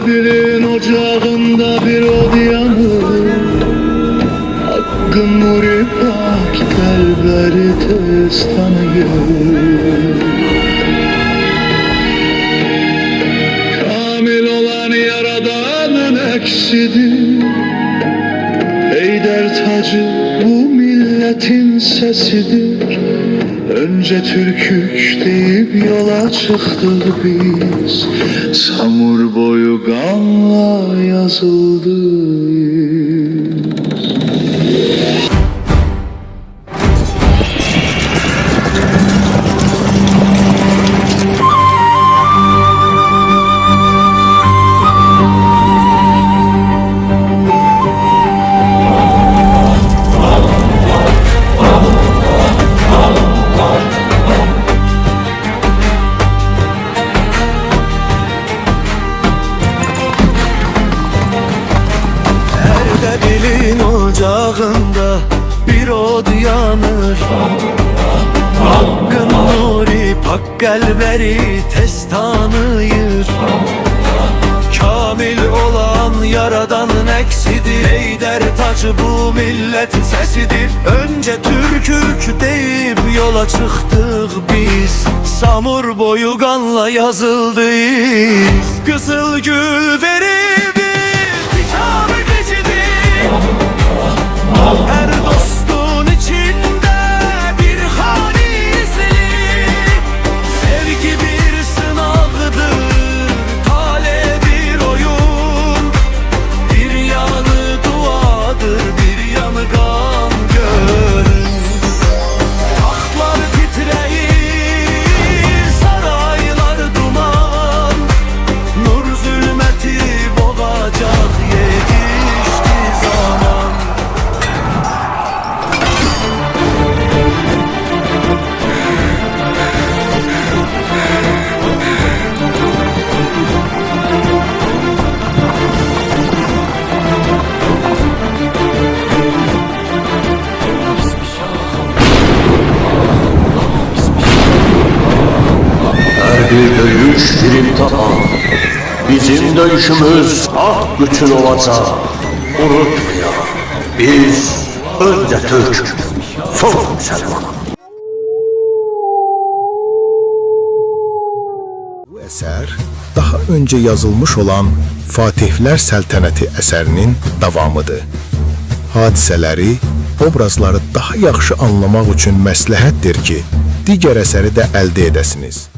birin ocağında bir od yanır. Hakkın nuri pak telberi tez tanıyor. Kamil olan yaradanın eksidir. Eyder tacı bu milletin sesidir. Önce Türkük deyip yola çıktık biz. Samur boyu kanla yazıldı. Dilin ocağında bir od yanır. Hakkın nuri pak kalbleri tez tanıyır. Kamil olan yaradanın eksidir. Eyder tacı bu milletin sesidir. Önce Türkük deyip yola çıktık biz. Samur boyu kanla yazıldı. Kızıl gül verip her dostun içinde bir hanislik. Sevgi bir sınavdır, tale bir oyun. Bir yanı duadır, bir yanı kan gölü. Tahtlar titreyir, saraylar duman. Nur zulmeti boğacak yetişti zaman. Her bir dövüş bir imtihan. Bizim dövüşümüz hak güçün olacak. Unutmayalım. Biz önce Türk, sonra Müslüman. Bu eser daha önce yazılmış olan Fatihler Səltənəti əsərinin davamıdır. Hadisələri, obrazları daha yaxşı anlamaq üçün məsləhətdir ki, digər əsəri də əldə edəsiniz.